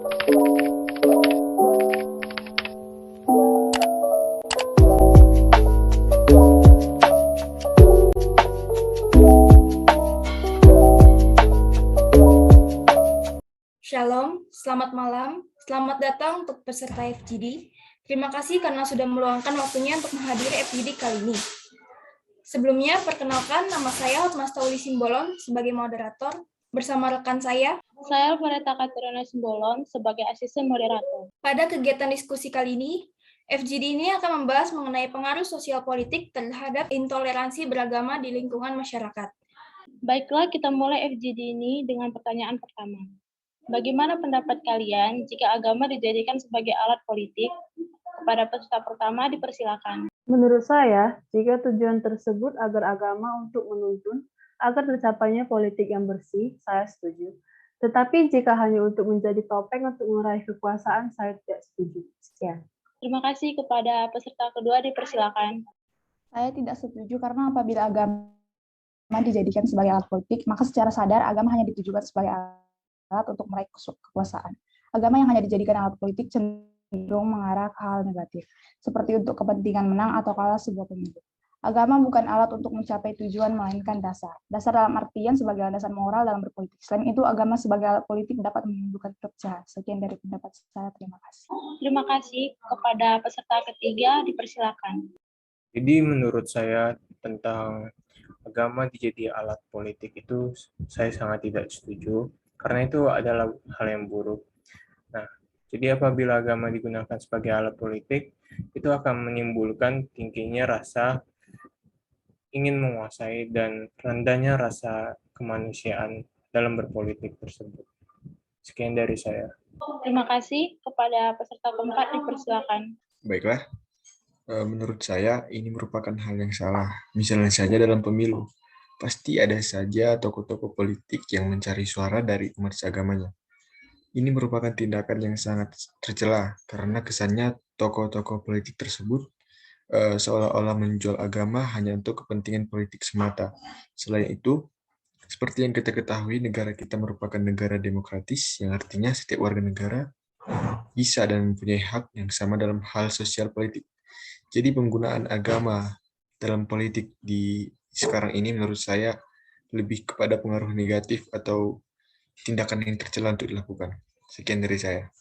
Shalom, selamat malam, selamat datang untuk peserta FGD. Terima kasih karena sudah meluangkan waktunya untuk menghadiri FGD kali ini. Sebelumnya, perkenalkan nama saya Hotmas Tauli Simbolon sebagai moderator, bersama rekan saya. Saya Fareta Katerina Simbolon sebagai asisten moderator. Pada kegiatan diskusi kali ini, FGD ini akan membahas mengenai pengaruh sosial politik terhadap intoleransi beragama di lingkungan masyarakat. Baiklah, kita mulai FGD ini dengan pertanyaan pertama. Bagaimana pendapat kalian jika agama dijadikan sebagai alat politik? Kepada peserta pertama dipersilakan. Menurut saya, jika tujuan tersebut agar agama untuk menuntun agar tercapainya politik yang bersih, saya setuju. Tetapi jika hanya untuk menjadi topeng untuk meraih kekuasaan, saya tidak setuju. Sekian. Terima kasih. Kepada peserta kedua dipersilakan. Saya tidak setuju karena apabila agama dijadikan sebagai alat politik, maka secara sadar agama hanya ditujukan sebagai alat untuk meraih kekuasaan. Agama yang hanya dijadikan alat politik cenderung mengarah ke hal negatif, seperti untuk kepentingan menang atau kalah sebuah pemilu. Agama bukan alat untuk mencapai tujuan, melainkan dasar. Dasar dalam artian sebagai landasan moral dalam berpolitik. Selain itu, agama sebagai alat politik dapat menimbulkan perpecahan. Sekian dari pendapat saya. Terima kasih. Terima kasih. Kepada peserta ketiga dipersilakan. Jadi menurut saya tentang agama dijadi alat politik itu saya sangat tidak setuju, karena itu adalah hal yang buruk. Nah, jadi apabila agama digunakan sebagai alat politik, itu akan menimbulkan tingginya rasa ingin menguasai dan rendahnya rasa kemanusiaan dalam berpolitik tersebut. Sekian dari saya. Terima kasih. Kepada peserta keempat dipersilakan. Baiklah, menurut saya ini merupakan hal yang salah. Misalnya saja dalam pemilu, pasti ada saja tokoh-tokoh politik yang mencari suara dari umat seagamanya. Ini merupakan tindakan yang sangat tercela karena kesannya tokoh-tokoh politik tersebut seolah-olah menjual agama hanya untuk kepentingan politik semata. Selain itu, seperti yang kita ketahui, negara kita merupakan negara demokratis, yang artinya setiap warga negara bisa dan mempunyai hak yang sama dalam hal sosial politik. Jadi penggunaan agama dalam politik di sekarang ini menurut saya lebih kepada pengaruh negatif atau tindakan yang tercela untuk dilakukan. Sekian dari saya.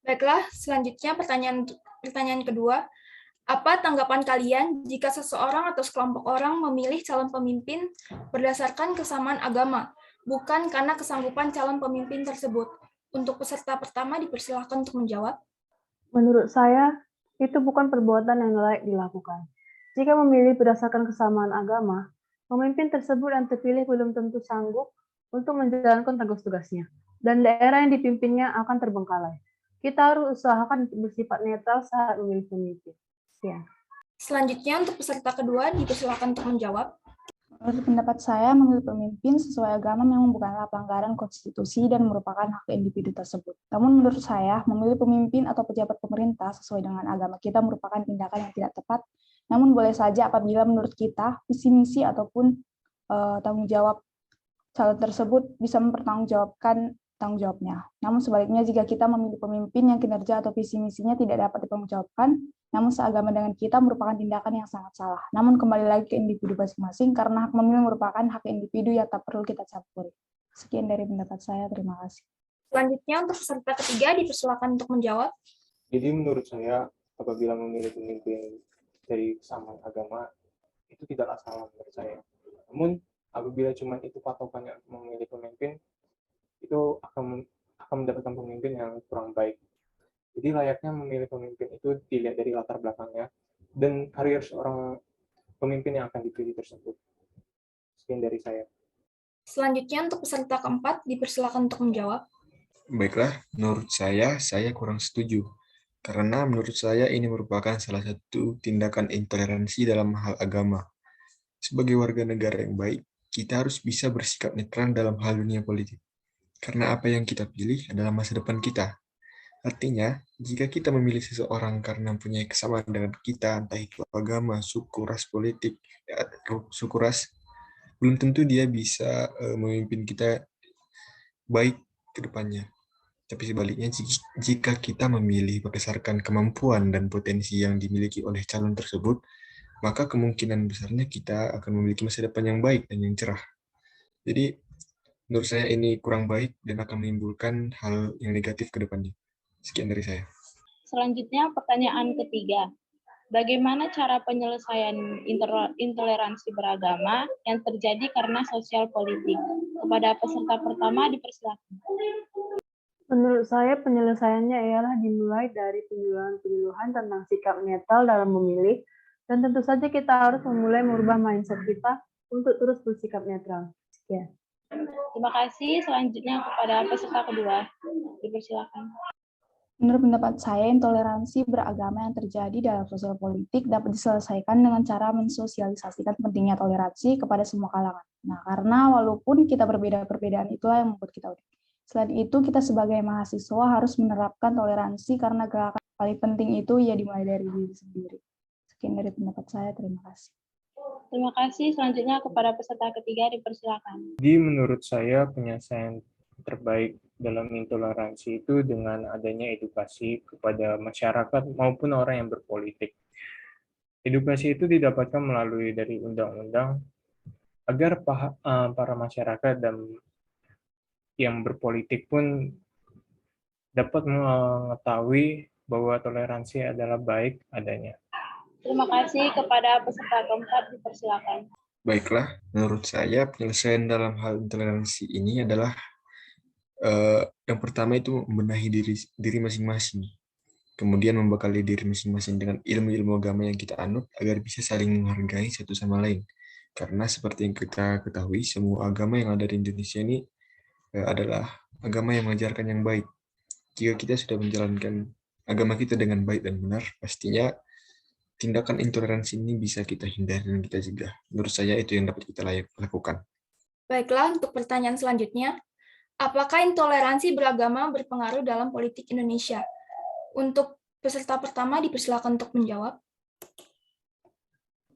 Baiklah, selanjutnya pertanyaan kedua. Apa tanggapan kalian jika seseorang atau sekelompok orang memilih calon pemimpin berdasarkan kesamaan agama, bukan karena kesanggupan calon pemimpin tersebut? Untuk peserta pertama dipersilakan untuk menjawab. Menurut saya, itu bukan perbuatan yang layak dilakukan. Jika memilih berdasarkan kesamaan agama, pemimpin tersebut yang terpilih belum tentu sanggup untuk menjalankan tugas-tugasnya, dan daerah yang dipimpinnya akan terbengkalai. Kita harus usahakan bersifat netral saat memilih pemimpin. Sekian. Selanjutnya untuk peserta kedua dipersilakan untuk menjawab. Menurut pendapat saya, memilih pemimpin sesuai agama memang bukanlah pelanggaran konstitusi dan merupakan hak individu tersebut. Namun menurut saya, memilih pemimpin atau pejabat pemerintah sesuai dengan agama kita merupakan tindakan yang tidak tepat. Namun boleh saja apabila menurut kita, visi misi ataupun tanggung jawab calon tersebut bisa mempertanggungjawabkan tanggung jawabnya. Namun sebaliknya, jika kita memilih pemimpin yang kinerja atau visi misinya tidak dapat dipertanggungjawabkan, namun seagama dengan kita merupakan tindakan yang sangat salah. Namun kembali lagi ke individu masing-masing, karena hak memilih merupakan hak individu yang tak perlu kita campuri. Sekian dari pendapat saya, terima kasih. Selanjutnya untuk peserta ketiga dipersilakan untuk menjawab. Jadi menurut saya, apabila memilih pemimpin dari kesamaan agama, itu tidaklah salah menurut saya. Namun apabila cuma itu patokannya memilih pemimpin, itu akan mendapatkan pemimpin yang kurang baik. Jadi layaknya memilih pemimpin itu dilihat dari latar belakangnya dan karir seorang pemimpin yang akan dipilih tersebut. Sekian dari saya. Selanjutnya untuk peserta keempat dipersilakan untuk menjawab. Baiklah, menurut saya kurang setuju. Karena menurut saya ini merupakan salah satu tindakan intoleransi dalam hal agama. Sebagai warga negara yang baik, kita harus bisa bersikap netral dalam hal dunia politik. Karena apa yang kita pilih adalah masa depan kita. Artinya, jika kita memilih seseorang karena mempunyai kesamaan dengan kita, entah itu agama, suku, ras politik, suku ras, belum tentu dia bisa memimpin kita baik ke depannya. Tapi sebaliknya, jika kita memilih berdasarkan kemampuan dan potensi yang dimiliki oleh calon tersebut, maka kemungkinan besarnya kita akan memiliki masa depan yang baik dan yang cerah. Jadi, menurut saya ini kurang baik dan akan menimbulkan hal yang negatif ke depannya. Sekian dari saya. Selanjutnya, pertanyaan ketiga. Bagaimana cara penyelesaian intoleransi beragama yang terjadi karena sosial politik? Kepada peserta pertama dipersilakan. Menurut saya penyelesaiannya ialah dimulai dari penyuluhan-penyuluhan tentang sikap netral dalam memilih, dan tentu saja kita harus memulai merubah mindset kita untuk terus bersikap netral. Sekian. Terima kasih. Selanjutnya kepada peserta kedua dipersilakan. Menurut pendapat saya, intoleransi beragama yang terjadi dalam sosial politik dapat diselesaikan dengan cara mensosialisasikan pentingnya toleransi kepada semua kalangan. Nah, karena walaupun kita berbeda, perbedaan itulah yang membuat kita unik. Selain itu, kita sebagai mahasiswa harus menerapkan toleransi karena gerakan paling penting itu ya dimulai dari diri sendiri. Sekian dari pendapat saya, terima kasih. Terima kasih. Selanjutnya kepada peserta ketiga dipersilakan. Jadi menurut saya penyelesaian terbaik dalam intoleransi itu dengan adanya edukasi kepada masyarakat maupun orang yang berpolitik. Edukasi itu didapatkan melalui dari undang-undang agar para masyarakat dan yang berpolitik pun dapat mengetahui bahwa toleransi adalah baik adanya. Terima kasih. Kepada peserta keempat dipersilakan. Baiklah, menurut saya penyelesaian dalam hal intoleransi ini adalah yang pertama itu membenahi diri masing-masing. Kemudian membekali diri masing-masing dengan ilmu-ilmu agama yang kita anut agar bisa saling menghargai satu sama lain. Karena seperti yang kita ketahui, semua agama yang ada di Indonesia ini adalah agama yang mengajarkan yang baik. Jika kita sudah menjalankan agama kita dengan baik dan benar, pastinya tindakan intoleransi ini bisa kita hindari dan kita cegah. Menurut saya itu yang dapat kita lakukan. Baiklah, untuk pertanyaan selanjutnya. Apakah intoleransi beragama berpengaruh dalam politik Indonesia? Untuk peserta pertama dipersilakan untuk menjawab.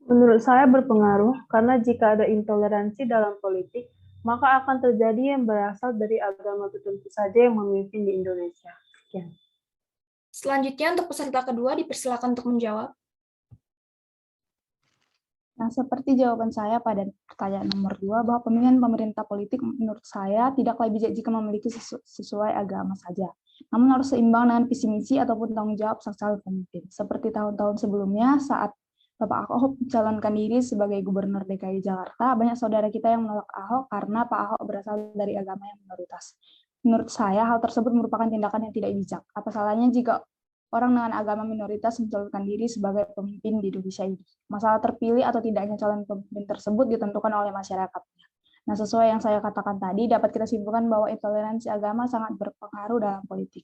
Menurut saya berpengaruh, karena jika ada intoleransi dalam politik, maka akan terjadi yang berasal dari agama tertentu saja yang memimpin di Indonesia. Sekian. Selanjutnya untuk peserta kedua dipersilakan untuk menjawab. Nah, seperti jawaban saya pada pertanyaan nomor 2, bahwa pemilihan pemerintah politik menurut saya tidaklah bijak jika memiliki sesuai agama saja. Namun harus seimbang dengan visi misi ataupun tanggung jawab sang calon pemimpin. Seperti tahun-tahun sebelumnya saat Bapak Ahok mencalonkan diri sebagai Gubernur DKI Jakarta, banyak saudara kita yang menolak Ahok karena Pak Ahok berasal dari agama yang minoritas. Menurut saya, hal tersebut merupakan tindakan yang tidak bijak. Apa salahnya jika orang dengan agama minoritas mencalonkan diri sebagai pemimpin di Indonesia ini? Masalah terpilih atau tidaknya calon pemimpin tersebut ditentukan oleh masyarakatnya. Nah, sesuai yang saya katakan tadi, dapat kita simpulkan bahwa intoleransi agama sangat berpengaruh dalam politik.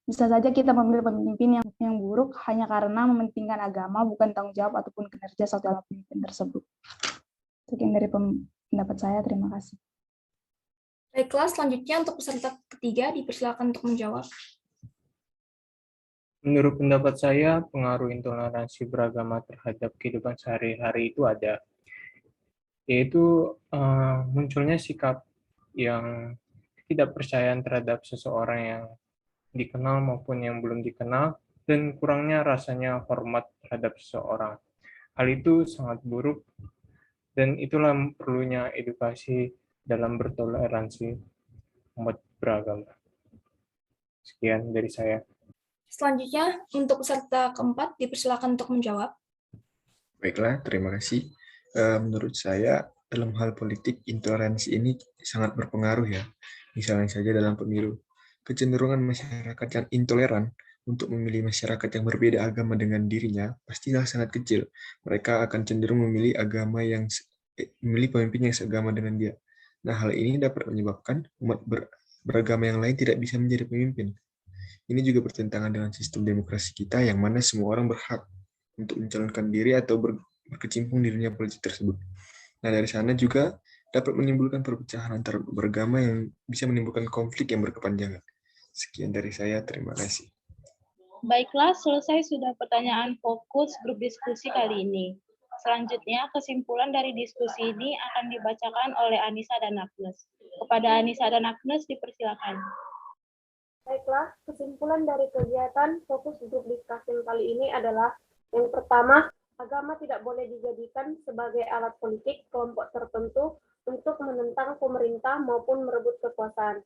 Bisa saja kita memilih pemimpin yang buruk hanya karena mementingkan agama, bukan tanggung jawab ataupun kinerja sosial pemimpin tersebut. Sekian dari pendapat saya, terima kasih. Baiklah, selanjutnya untuk peserta ketiga dipersilakan untuk menjawab. Menurut pendapat saya, pengaruh intoleransi beragama terhadap kehidupan sehari-hari itu ada, yaitu munculnya sikap yang tidak percaya terhadap seseorang yang dikenal maupun yang belum dikenal, dan kurangnya rasanya hormat terhadap seseorang. Hal itu sangat buruk, dan itulah perlunya edukasi dalam bertoleransi umat beragama. Sekian dari saya. Selanjutnya, untuk peserta keempat dipersilakan untuk menjawab. Baiklah, terima kasih. Menurut saya, dalam hal politik, intoleransi ini sangat berpengaruh ya. Misalnya saja dalam pemilu. Kecenderungan masyarakat yang intoleran untuk memilih masyarakat yang berbeda agama dengan dirinya pastilah sangat kecil. Mereka akan cenderung memilih memilih pemimpin yang seagama dengan dia. Nah, hal ini dapat menyebabkan umat beragama yang lain tidak bisa menjadi pemimpin. Ini juga bertentangan dengan sistem demokrasi kita yang mana semua orang berhak untuk mencalonkan diri atau berkecimpung di dunia politik tersebut. Nah, dari sana juga dapat menimbulkan perpecahan antar beragama yang bisa menimbulkan konflik yang berkepanjangan. Sekian dari saya, terima kasih. Baiklah, selesai sudah pertanyaan fokus grup diskusi kali ini. Selanjutnya, kesimpulan dari diskusi ini akan dibacakan oleh Anissa dan Agnes. Kepada Anissa dan Agnes, dipersilakan. Baiklah, kesimpulan dari kegiatan fokus grup discussion kali ini adalah yang pertama, agama tidak boleh dijadikan sebagai alat politik kelompok tertentu untuk menentang pemerintah maupun merebut kekuasaan.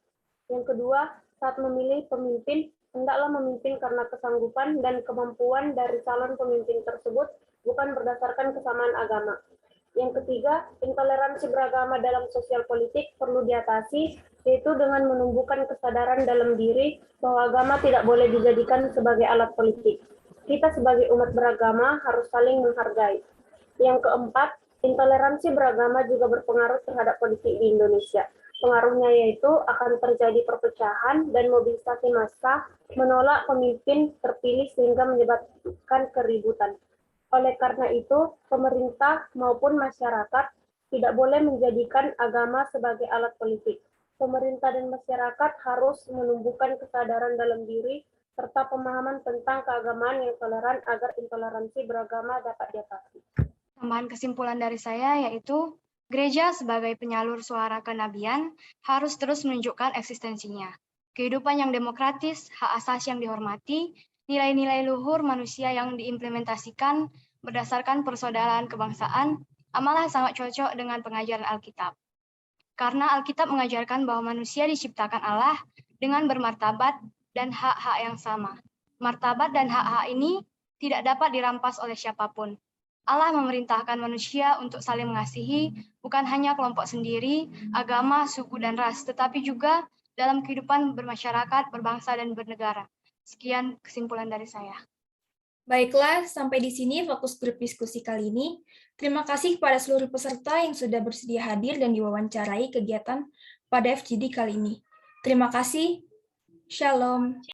Yang kedua, saat memilih pemimpin, hendaklah memimpin karena kesanggupan dan kemampuan dari calon pemimpin tersebut, bukan berdasarkan kesamaan agama. Yang ketiga, intoleransi beragama dalam sosial politik perlu diatasi, yaitu dengan menumbuhkan kesadaran dalam diri bahwa agama tidak boleh dijadikan sebagai alat politik. Kita sebagai umat beragama harus saling menghargai. Yang keempat, intoleransi beragama juga berpengaruh terhadap politik di Indonesia. Pengaruhnya yaitu akan terjadi perpecahan dan mobilisasi massa menolak pemimpin terpilih sehingga menyebabkan keributan. Oleh karena itu, pemerintah maupun masyarakat tidak boleh menjadikan agama sebagai alat politik. Pemerintah dan masyarakat harus menumbuhkan kesadaran dalam diri serta pemahaman tentang keagamaan yang toleran agar intoleransi beragama dapat diatasi. Tambahan kesimpulan dari saya yaitu gereja sebagai penyalur suara kenabian harus terus menunjukkan eksistensinya. Kehidupan yang demokratis, hak asasi yang dihormati, nilai-nilai luhur manusia yang diimplementasikan berdasarkan persaudaraan kebangsaan, amalah sangat cocok dengan pengajaran Alkitab. Karena Alkitab mengajarkan bahwa manusia diciptakan Allah dengan bermartabat dan hak-hak yang sama. Martabat dan hak-hak ini tidak dapat dirampas oleh siapapun. Allah memerintahkan manusia untuk saling mengasihi, bukan hanya kelompok sendiri, agama, suku, dan ras, tetapi juga dalam kehidupan bermasyarakat, berbangsa, dan bernegara. Sekian kesimpulan dari saya. Baiklah, sampai di sini fokus grup diskusi kali ini. Terima kasih kepada seluruh peserta yang sudah bersedia hadir dan diwawancarai kegiatan pada FGD kali ini. Terima kasih. Shalom.